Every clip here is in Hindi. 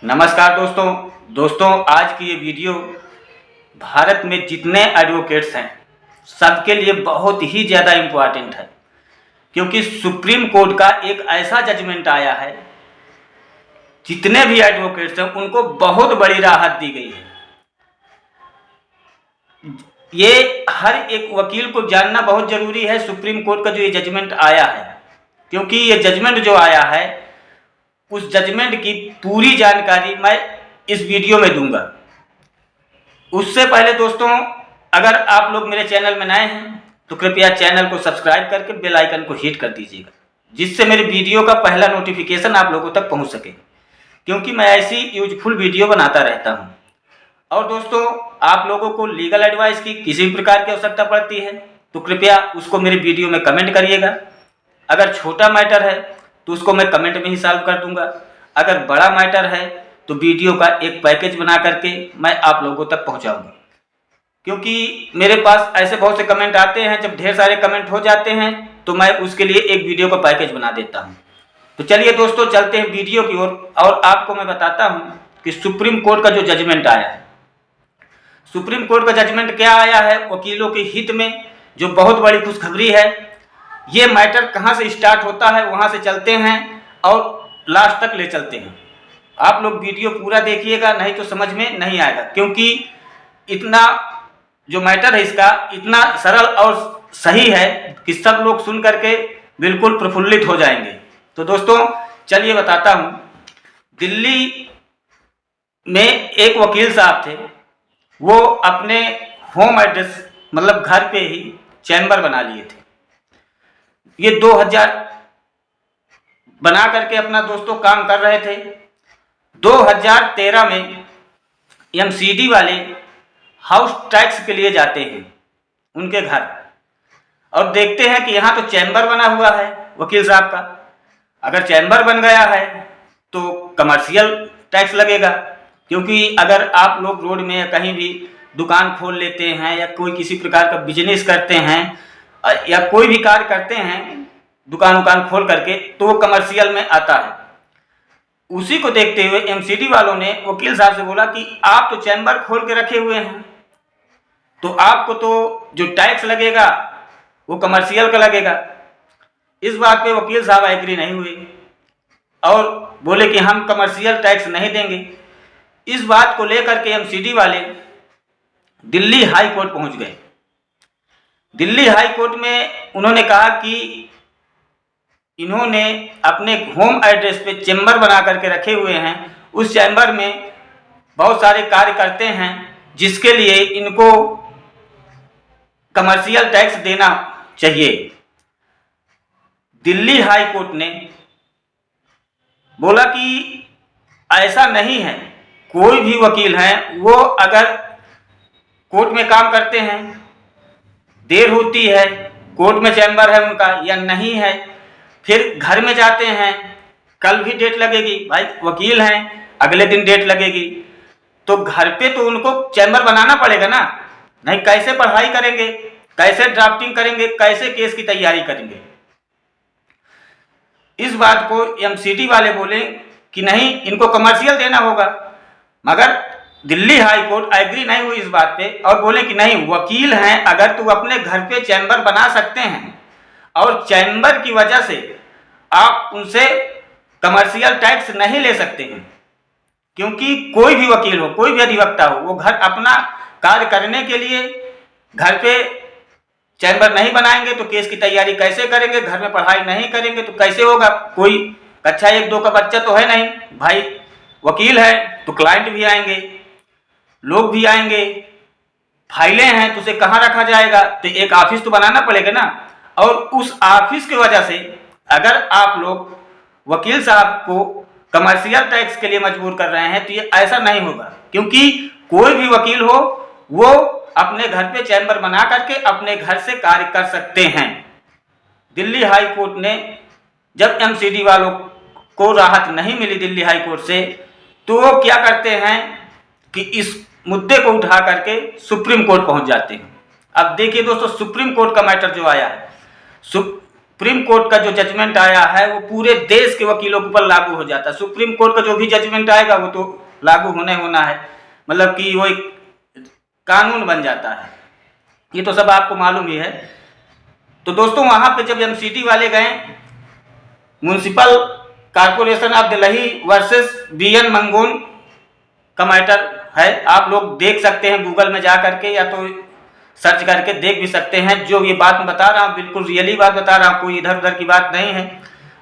नमस्कार दोस्तों आज की ये वीडियो भारत में जितने एडवोकेट्स हैं सबके लिए बहुत ही ज़्यादा इम्पोर्टेंट है, क्योंकि सुप्रीम कोर्ट का एक ऐसा जजमेंट आया है, जितने भी एडवोकेट्स हैं उनको बहुत बड़ी राहत दी गई है। ये हर एक वकील को जानना बहुत ज़रूरी है सुप्रीम कोर्ट का जो ये जजमेंट आया है, क्योंकि ये जजमेंट जो आया है उस जजमेंट की पूरी जानकारी मैं इस वीडियो में दूंगा। उससे पहले दोस्तों, अगर आप लोग मेरे चैनल में नए हैं तो कृपया चैनल को सब्सक्राइब करके बेल आइकन को हिट कर दीजिएगा, जिससे मेरी वीडियो का पहला नोटिफिकेशन आप लोगों तक पहुंच सके, क्योंकि मैं ऐसी यूजफुल वीडियो बनाता रहता हूं। और दोस्तों, आप लोगों को लीगल एडवाइस की किसी भी प्रकार की आवश्यकता पड़ती है तो कृपया उसको मेरे वीडियो में कमेंट करिएगा। अगर छोटा मैटर है तो उसको मैं कमेंट में ही सॉल्व कर दूंगा। अगर बड़ा मैटर है तो वीडियो का एक पैकेज बना करके मैं आप लोगों तक पहुंचाऊंगा, क्योंकि मेरे पास ऐसे बहुत से कमेंट आते हैं। जब ढेर सारे कमेंट हो जाते हैं तो मैं उसके लिए एक वीडियो का पैकेज बना देता हूं। तो चलिए दोस्तों, चलते हैं वीडियो की ओर और आपको मैं बताता हूं कि सुप्रीम कोर्ट का जो जजमेंट आया है। सुप्रीम कोर्ट का जजमेंट क्या आया है वकीलों के हित में, जो बहुत बड़ी खुशखबरी है। ये मैटर कहाँ से स्टार्ट होता है वहाँ से चलते हैं और लास्ट तक ले चलते हैं। आप लोग वीडियो पूरा देखिएगा, नहीं तो समझ में नहीं आएगा, क्योंकि इतना जो मैटर है इसका इतना सरल और सही है कि सब लोग सुन करके बिल्कुल प्रफुल्लित हो जाएंगे। तो दोस्तों चलिए बताता हूँ। दिल्ली में एक वकील साहब थे, वो अपने होम एड्रेस मतलब घर पे ही चैम्बर बना लिए थे। ये 2000 बना करके अपना दोस्तों काम कर रहे थे। 2013 में एमसीडी वाले हाउस टैक्स के लिए जाते हैं उनके घर और देखते हैं कि यहाँ तो चैम्बर बना हुआ है वकील साहब का। अगर चैम्बर बन गया है तो कमर्शियल टैक्स लगेगा, क्योंकि अगर आप लोग रोड में या कहीं भी दुकान खोल लेते हैं या कोई किसी प्रकार का बिजनेस करते हैं या कोई भी कार्य करते हैं दुकान खोल करके, तो वो कमर्शियल में आता है। उसी को देखते हुए एमसीडी वालों ने वकील साहब से बोला कि आप तो चैम्बर खोल के रखे हुए हैं, तो आपको तो जो टैक्स लगेगा वो कमर्शियल का लगेगा। इस बात पे वकील साहब एग्री नहीं हुए और बोले कि हम कमर्शियल टैक्स नहीं देंगे। इस बात को लेकर के एमसीडी वाले दिल्ली हाई कोर्ट पहुंच गए। दिल्ली हाई कोर्ट में उन्होंने कहा कि इन्होंने अपने होम एड्रेस पे चैम्बर बना करके रखे हुए हैं, उस चैम्बर में बहुत सारे कार्य करते हैं, जिसके लिए इनको कमर्शियल टैक्स देना चाहिए। दिल्ली हाई कोर्ट ने बोला कि ऐसा नहीं है। कोई भी वकील हैं, वो अगर कोर्ट में काम करते हैं, देर होती है, कोर्ट में चैम्बर है उनका या नहीं है, फिर घर में जाते हैं, कल भी डेट लगेगी, भाई वकील हैं, अगले दिन डेट लगेगी, तो घर पे तो उनको चैम्बर बनाना पड़ेगा ना। नहीं कैसे पढ़ाई करेंगे, कैसे ड्राफ्टिंग करेंगे, कैसे केस की तैयारी करेंगे। इस बात को एमसीडी वाले बोले कि नहीं, इनको कमर्शियल देना होगा, मगर दिल्ली हाई कोर्ट एग्री नहीं हुई इस बात पे और बोले कि नहीं, वकील हैं, अगर तू अपने घर पे चैम्बर बना सकते हैं और चैम्बर की वजह से आप उनसे कमर्शियल टैक्स नहीं ले सकते हैं, क्योंकि कोई भी वकील हो, कोई भी अधिवक्ता हो, वो घर अपना कार्य करने के लिए घर पे चैम्बर नहीं बनाएंगे तो केस की तैयारी कैसे करेंगे, घर में पढ़ाई नहीं करेंगे तो कैसे होगा। कोई कक्षा 1-2 का बच्चा तो है नहीं, भाई वकील है तो क्लाइंट भी आएंगे, लोग भी आएंगे, फाइलें हैं तो उसे कहाँ रखा जाएगा, तो एक ऑफिस तो बनाना पड़ेगा ना। और उस ऑफिस की वजह से अगर आप लोग वकील साहब को कमर्शियल टैक्स के लिए मजबूर कर रहे हैं तो ये ऐसा नहीं होगा, क्योंकि कोई भी वकील हो वो अपने घर पे चैम्बर बना करके अपने घर से कार्य कर सकते हैं। दिल्ली हाई कोर्ट ने जब एमसीडी वालों को राहत नहीं मिली दिल्ली हाई कोर्ट से, तो वो क्या करते हैं कि इस मुद्दे को उठा करके सुप्रीम कोर्ट पहुंच जाते हैं। अब देखिए दोस्तों, सुप्रीम कोर्ट का मैटर जो आया है, सुप्रीम कोर्ट का जो जजमेंट आया है वो पूरे देश के वकीलों के ऊपर लागू हो जाता है। सुप्रीम कोर्ट का जो भी जजमेंट आएगा वो तो लागू होना है, मतलब कि वो एक कानून बन जाता है। ये तो सब आपको मालूम ही है। तो दोस्तों वहाँ पे जब एमसीडी वाले गए, municipal corporation of Delhi versus B N Mangon का मैटर है, आप लोग देख सकते हैं गूगल में जा करके, या तो सर्च करके देख भी सकते हैं। जो ये बात मैं बता रहा हूँ बिल्कुल रियली बात बता रहा हूँ, कोई इधर उधर की बात नहीं है।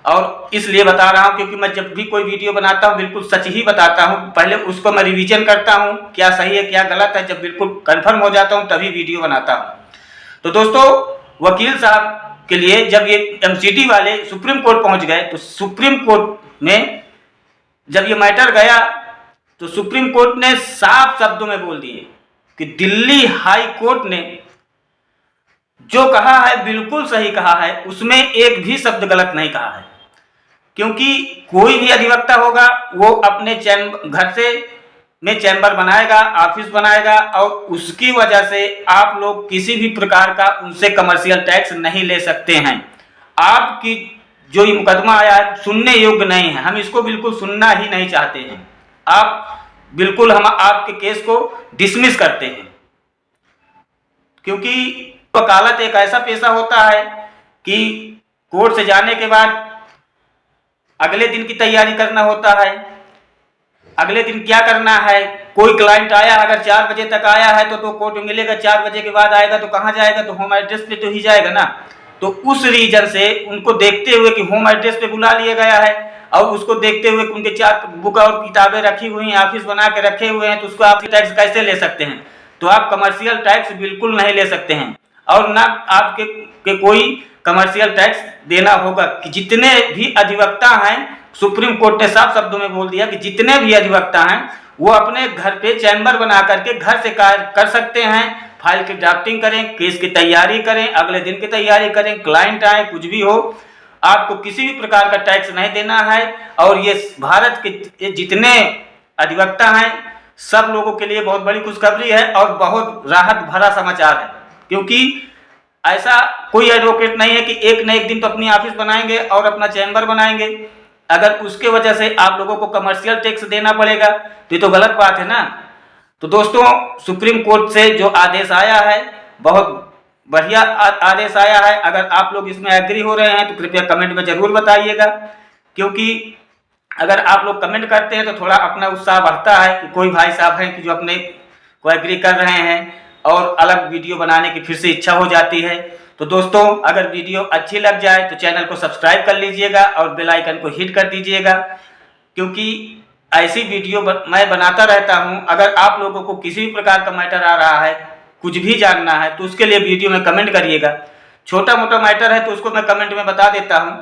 और इसलिए बता रहा हूँ क्योंकि मैं जब भी कोई वीडियो बनाता हूँ बिल्कुल सच ही बताता हूँ। पहले उसको मैं रिवीजन करता हूँ, क्या सही है क्या गलत है। जब बिल्कुल कन्फर्म हो जाता हूँ तभी वीडियो बनाता हूँ। तो दोस्तों वकील साहब के लिए जब ये एमसीडी वाले सुप्रीम कोर्ट पहुँच गए, तो सुप्रीम कोर्ट में जब ये मैटर गया तो सुप्रीम कोर्ट ने साफ शब्दों में बोल दिए कि दिल्ली हाई कोर्ट ने जो कहा है बिल्कुल सही कहा है, उसमें एक भी शब्द गलत नहीं कहा है। क्योंकि कोई भी अधिवक्ता होगा वो अपने घर से में चैम्बर बनाएगा, ऑफिस बनाएगा, और उसकी वजह से आप लोग किसी भी प्रकार का उनसे कमर्शियल टैक्स नहीं ले सकते हैं। आपकी जो ये मुकदमा आया है सुनने योग्य नहीं है, हम इसको बिल्कुल सुनना ही नहीं चाहते हैं। आप बिल्कुल हम आपके केस को डिसमिस करते हैं, क्योंकि वकालत एक ऐसा पेशा होता है कि कोर्ट से जाने के बाद अगले दिन की तैयारी करना होता है। अगले दिन क्या करना है, कोई क्लाइंट आया अगर 4 बजे तक आया है तो कोर्ट में मिलेगा, 4 बजे के बाद आएगा तो कहाँ जाएगा, तो होम एड्रेस पे तो ही जाएगा ना। तो उस रीजन से उनको देखते हुए कि होम एड्रेस पे बुला लिया गया है, और उसको देखते हुए कि उनके 4 बुक और किताबें रखी हुई हैं, ऑफिस बना के रखे हुए हैं, तो उसको आप टैक्स कैसे ले सकते हैं। तो आप कमर्शियल टैक्स बिल्कुल नहीं ले सकते हैं, और ना आपके कोई कमर्शियल टैक्स देना होगा। कि जितने भी अधिवक्ता हैं, सुप्रीम कोर्ट ने साफ शब्दों में बोल दिया कि जितने भी अधिवक्ता हैं वो अपने घर पे चैम्बर बना करके घर से कार्य कर सकते हैं। फाइल की ड्राफ्टिंग करें, केस की तैयारी करें, अगले दिन की तैयारी करें, क्लाइंट आए, कुछ भी हो, आपको किसी भी प्रकार का टैक्स नहीं देना है। और ये भारत के जितने अधिवक्ता हैं सब लोगों के लिए बहुत बड़ी खुशखबरी है और बहुत राहत भरा समाचार है। क्योंकि ऐसा कोई एडवोकेट नहीं है कि एक न एक दिन तो अपनी ऑफिस बनाएंगे और अपना चैम्बर बनाएंगे, अगर उसके वजह से आप लोगों को कमर्शियल टैक्स देना पड़ेगा तो ये तो गलत बात है ना। तो दोस्तों सुप्रीम कोर्ट से जो आदेश आया है बहुत बढ़िया आदेश आया है। अगर आप लोग इसमें एग्री हो रहे हैं तो कृपया कमेंट में ज़रूर बताइएगा, क्योंकि अगर आप लोग कमेंट करते हैं तो थोड़ा अपना उत्साह बढ़ता है कि कोई भाई साहब हैं कि जो अपने को एग्री कर रहे हैं, और अलग वीडियो बनाने की फिर से इच्छा हो जाती है। तो दोस्तों अगर वीडियो अच्छी लग जाए तो चैनल को सब्सक्राइब कर लीजिएगा और बेल आइकन को हिट कर दीजिएगा, क्योंकि ऐसी वीडियो मैं बनाता रहता हूं। अगर आप लोगों को किसी भी प्रकार का मैटर आ रहा है, कुछ भी जानना है, तो उसके लिए वीडियो में कमेंट करिएगा। छोटा मोटा मैटर है तो उसको मैं कमेंट में बता देता हूं।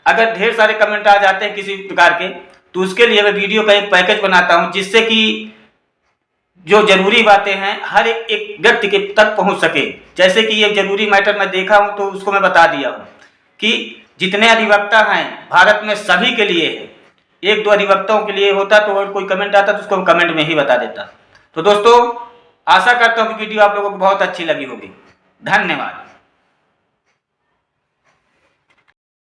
अगर ढेर सारे कमेंट आ जाते हैं किसी प्रकार के, तो उसके लिए मैं वीडियो का एक पैकेज बनाता हूं, जिससे कि जो जरूरी बातें हैं हर एक व्यक्ति के तक पहुंच सके। जैसे कि ये जरूरी मैटर मैं देखा हूं तो उसको मैं बता दिया हूं कि जितने अधिवक्ता हैं भारत में सभी के लिए है, 1-2 अधिवक्ताओं के लिए होता तो अगर कोई कमेंट आता तो उसको कमेंट में ही बता देता। तो दोस्तों आशा करता हूं कि वीडियो आप लोगों को बहुत अच्छी लगी होगी। धन्यवाद।